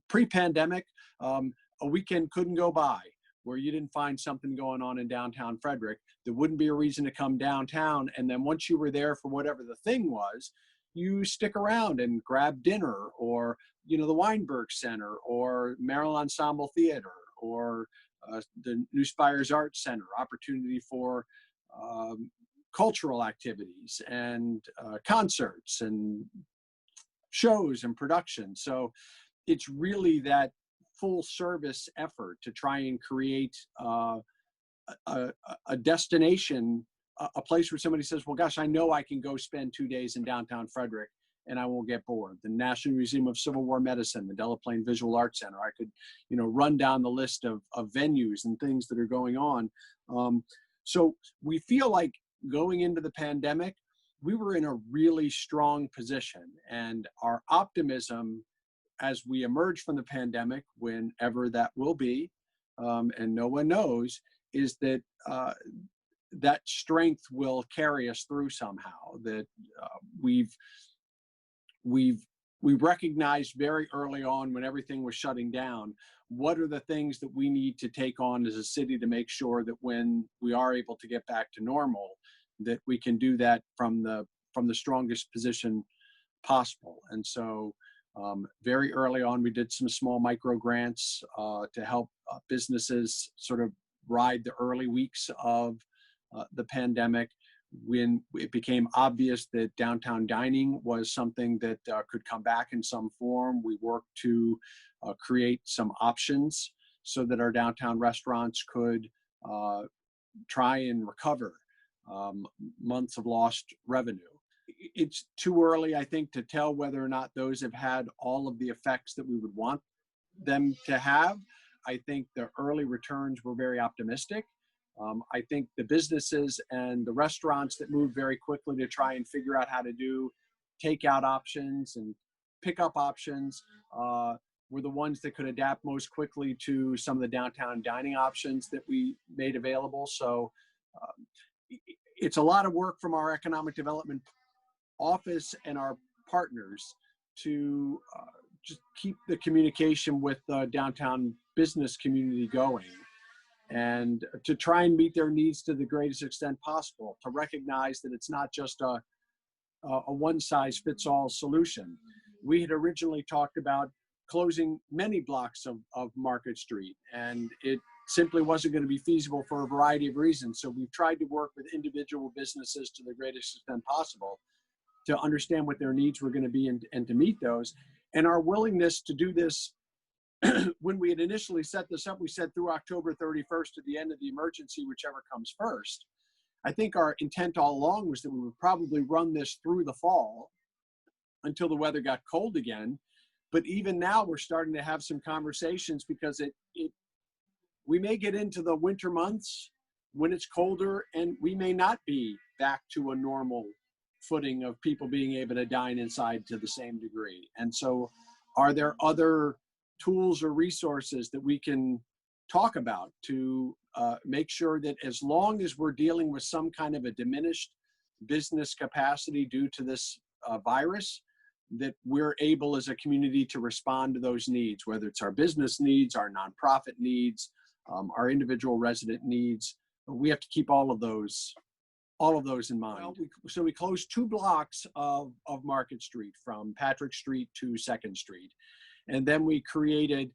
Pre-pandemic, a weekend couldn't go by where you didn't find something going on in downtown Frederick. There wouldn't be a reason to come downtown. And then once you were there for whatever the thing was, you stick around and grab dinner, or, the Weinberg Center, or Maryland Ensemble Theater, or the New Spires Arts Center, opportunity for cultural activities and concerts and shows and production. So it's really that full service effort to try and create a destination, a place where somebody says, well, gosh, I know I can go spend 2 days in downtown Frederick and I won't get bored. The National Museum of Civil War Medicine, the Delaplane Visual Arts Center. I could, run down the list of venues and things that are going on. So we feel like going into the pandemic, we were in a really strong position, and our optimism as we emerge from the pandemic, whenever that will be, and no one knows, is that that strength will carry us through somehow. That we recognized very early on, when everything was shutting down, what are the things that we need to take on as a city to make sure that when we are able to get back to normal, that we can do that from the strongest position possible. And so very early on, we did some small micro grants to help businesses sort of ride the early weeks of the pandemic. When it became obvious that downtown dining was something that could come back in some form, we worked to create some options so that our downtown restaurants could try and recover months of lost revenue. It's too early, I think, to tell whether or not those have had all of the effects that we would want them to have. I think the early returns were very optimistic. I think the businesses and the restaurants that moved very quickly to try and figure out how to do takeout options and pickup options were the ones that could adapt most quickly to some of the downtown dining options that we made available. So it's a lot of work from our economic development office and our partners to just keep the communication with the downtown business community going, and to try and meet their needs to the greatest extent possible, to recognize that it's not just a one-size-fits-all solution. We had originally talked about closing many blocks of Market Street, and it simply wasn't going to be feasible for a variety of reasons. So we've tried to work with individual businesses to the greatest extent possible to understand what their needs were going to be and to meet those. And our willingness to do this, when we had initially set this up, we said through October 31st to the end of the emergency, whichever comes first. I think our intent all along was that we would probably run this through the fall until the weather got cold again. But even now we're starting to have some conversations, because we may get into the winter months when it's colder and we may not be back to a normal footing of people being able to dine inside to the same degree. And so are there other tools or resources that we can talk about to make sure that as long as we're dealing with some kind of a diminished business capacity due to this virus, that we're able as a community to respond to those needs, whether it's our business needs, our nonprofit needs, our individual resident needs. We have to keep all of those in mind. Well, so we closed 2 blocks of Market Street, from Patrick Street to 2nd Street. And then we created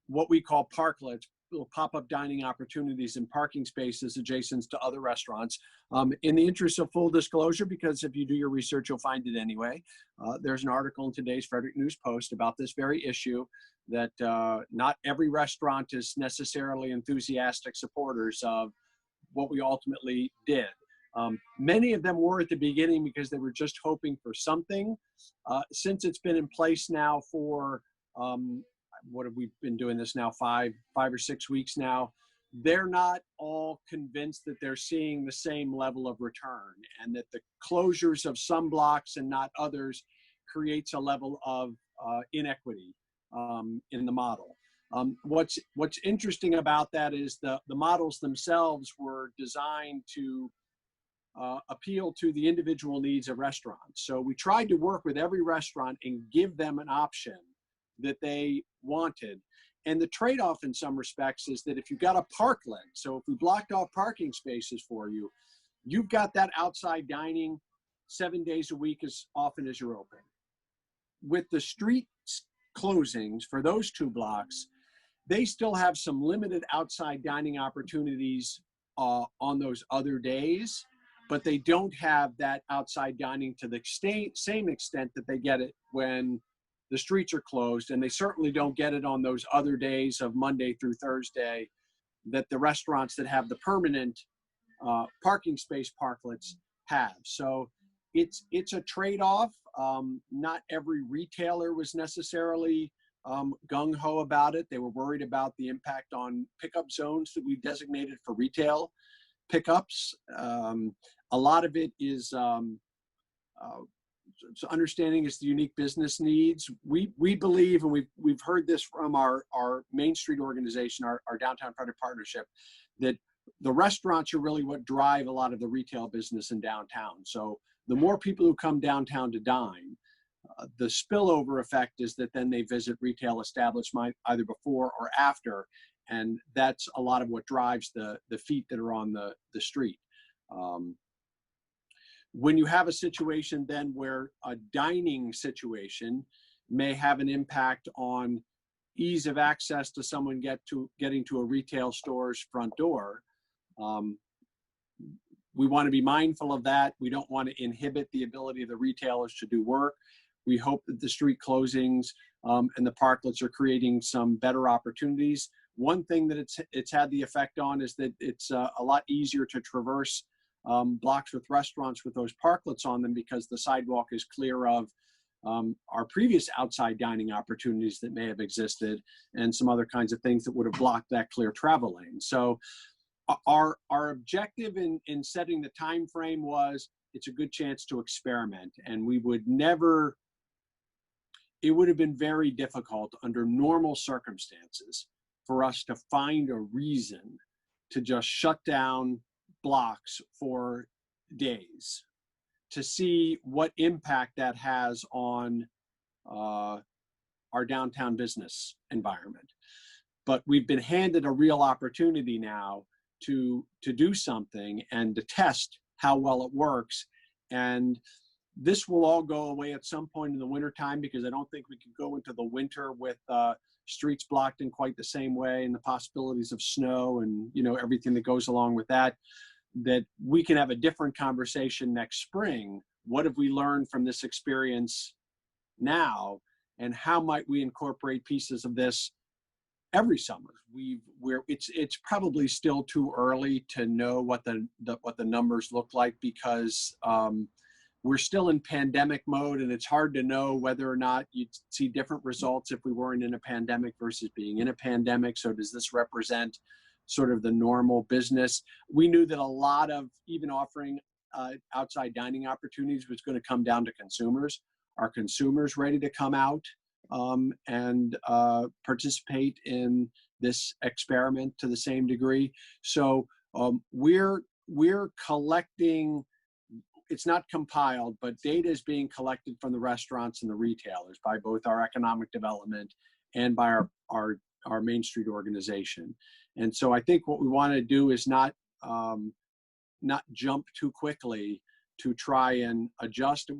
what we call parklets, little pop-up dining opportunities in parking spaces adjacent to other restaurants. In the interest of full disclosure, because if you do your research, you'll find it anyway, there's an article in today's Frederick News Post about this very issue, that not every restaurant is necessarily enthusiastic supporters of what we ultimately did. Many of them were at the beginning because they were just hoping for something. Since it's been in place now for, what have we been doing this now, 5 or 6 weeks now, they're not all convinced that they're seeing the same level of return, and that the closures of some blocks and not others creates a level of inequity in the model. What's interesting about that is the models themselves were designed to appeal to the individual needs of restaurants. So we tried to work with every restaurant and give them an option that they wanted. And the trade-off in some respects is that if you've got a parklet, so if we blocked off parking spaces for you, you've got that outside dining 7 days a week as often as you're open. With the street closings for those 2 blocks, they still have some limited outside dining opportunities on those other days, but they don't have that outside dining to the same extent that they get it when the streets are closed, and they certainly don't get it on those other days of Monday through Thursday that the restaurants that have the permanent parking space parklets have. So it's a trade-off. Not every retailer was necessarily gung-ho about it. They were worried about the impact on pickup zones that we designated for retail pickups. A lot of it is so understanding is the unique business needs. We believe, and we've heard this from our Main Street organization, our Downtown Frederick Partnership, that the restaurants are really what drive a lot of the retail business in downtown. So the more people who come downtown to dine, the spillover effect is that then they visit retail establishment either before or after, and that's a lot of what drives the feet that are on the street. When you have a situation then where a dining situation may have an impact on ease of access to someone getting to a retail store's front door, we want to be mindful of that. We don't want to inhibit the ability of the retailers to do work. We hope that the street closings and the parklets are creating some better opportunities. One thing that it's had the effect on is that it's a lot easier to traverse blocks with restaurants with those parklets on them, because the sidewalk is clear of our previous outside dining opportunities that may have existed and some other kinds of things that would have blocked that clear travel lane. So our objective in setting the time frame was it's a good chance to experiment, and we would never, it would have been very difficult under normal circumstances for us to find a reason to just shut down blocks for days to see what impact that has on our downtown business environment. But we've been handed a real opportunity now to do something and to test how well it works. And this will all go away at some point in the wintertime, because I don't think we can go into the winter with streets blocked in quite the same way, and the possibilities of snow and everything that goes along with that, that we can have a different conversation next spring. What have we learned from this experience now, and how might we incorporate pieces of this every summer? It's probably still too early to know what the numbers look like, because we're still in pandemic mode, and it's hard to know whether or not you'd see different results if we weren't in a pandemic versus being in a pandemic. So does this represent sort of the normal business? We knew that a lot of even offering outside dining opportunities was going to come down to consumers. Are consumers ready to come out and participate in this experiment to the same degree? So we're collecting, it's not compiled, but data is being collected from the restaurants and the retailers by both our economic development and by our Main Street organization. And so I think what we want to do is not jump too quickly to try and adjust.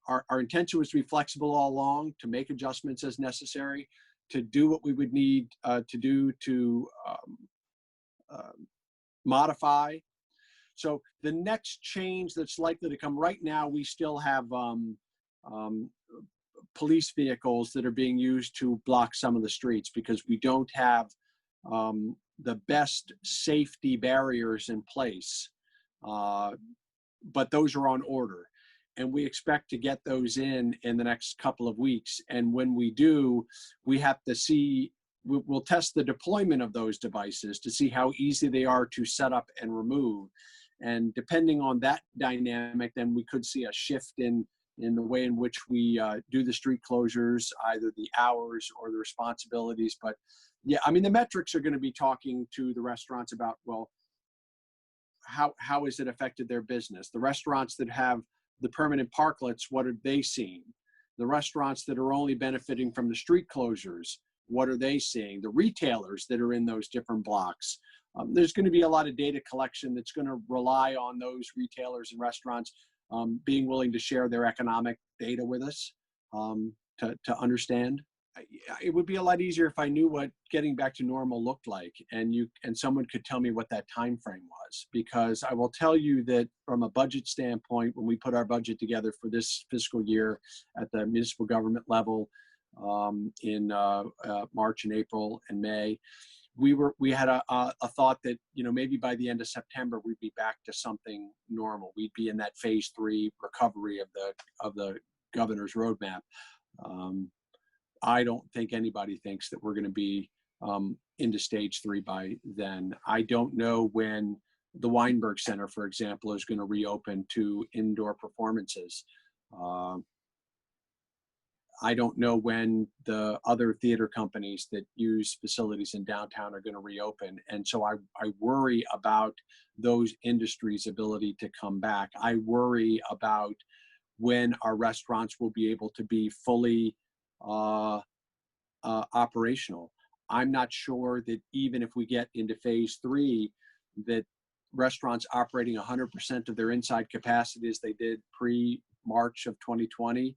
Our intention was to be flexible all along, to make adjustments as necessary, to do what we would need to do to modify. So the next change that's likely to come right now, we still have police vehicles that are being used to block some of the streets, because we don't have the best safety barriers in place, but those are on order. And we expect to get those in the next couple of weeks. And when we do, we have to see, we'll test the deployment of those devices to see how easy they are to set up and remove. And depending on that dynamic, then we could see a shift in the way in which we do the street closures, either the hours or the responsibilities. But yeah, I mean, the metrics are going to be talking to the restaurants about, well, how has it affected their business? The restaurants that have the permanent parklets, what have they seen? The restaurants that are only benefiting from the street closures, what are they seeing? The retailers that are in those different blocks. There's going to be a lot of data collection that's going to rely on those retailers and restaurants being willing to share their economic data with us to understand. It would be a lot easier if I knew what getting back to normal looked like, and someone could tell me what that time frame was. Because I will tell you that from a budget standpoint, when we put our budget together for this fiscal year at the municipal government level in March and April and May, we had a thought that, you know, maybe by the end of September we'd be back to something normal. We'd be in that phase 3 recovery of the governor's roadmap. I don't think anybody thinks that we're going to be into stage 3 by then. I don't know when the Weinberg Center, for example, is going to reopen to indoor performances. I don't know when the other theater companies that use facilities in downtown are going to reopen. And so I worry about those industries' ability to come back. I worry about when our restaurants will be able to be fully operational. I'm not sure that even if we get into phase 3, that restaurants operating 100% of their inside capacity as they did pre-March of 2020,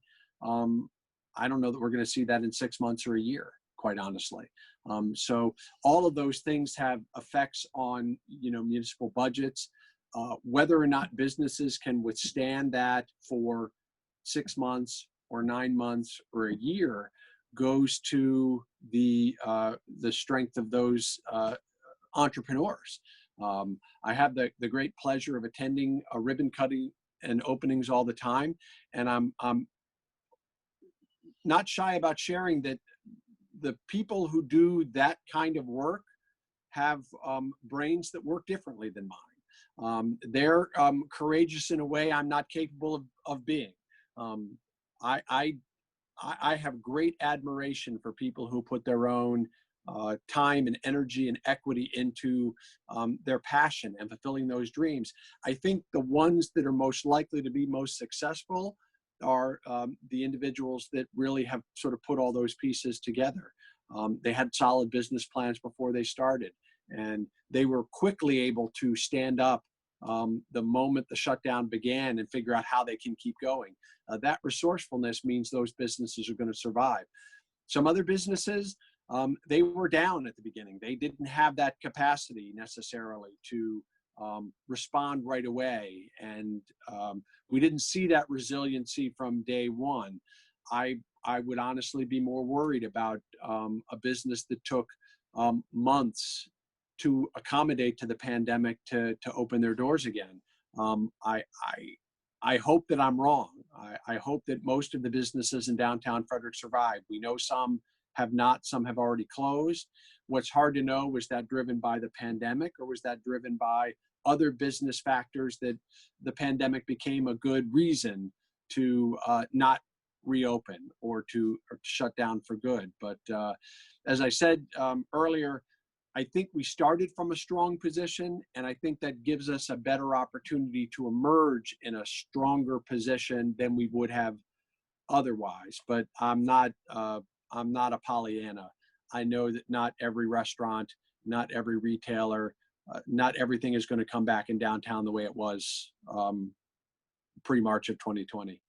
I don't know that we're going to see that in 6 months or a year, quite honestly. So all of those things have effects on, you know, municipal budgets. Whether or not businesses can withstand that for 6 months or 9 months or a year goes to the strength of those entrepreneurs. I have the great pleasure of attending a ribbon cutting and openings all the time, and I'm not shy about sharing that the people who do that kind of work have brains that work differently than mine. They're courageous in a way I'm not capable of being. I have great admiration for people who put their own time and energy and equity into their passion and fulfilling those dreams. I think the ones that are most likely to be most successful are the individuals that really have sort of put all those pieces together. They had solid business plans before they started, and they were quickly able to stand up the moment the shutdown began and figure out how they can keep going. That resourcefulness means those businesses are going to survive. Some other businesses, they were down at the beginning. They didn't have that capacity necessarily to respond right away. And we didn't see that resiliency from day one. I would honestly be more worried about a business that took months to accommodate to the pandemic to open their doors again. I hope that I'm wrong. I hope that most of the businesses in downtown Frederick survived. We know some have not, some have already closed. What's hard to know, was that driven by the pandemic, or was that driven by other business factors that the pandemic became a good reason to not reopen or to shut down for good? But as I said earlier, I think we started from a strong position, and I think that gives us a better opportunity to emerge in a stronger position than we would have otherwise. But I'm not a Pollyanna. I know that not every restaurant, not every retailer, not everything is going to come back in downtown the way it was pre-March of 2020.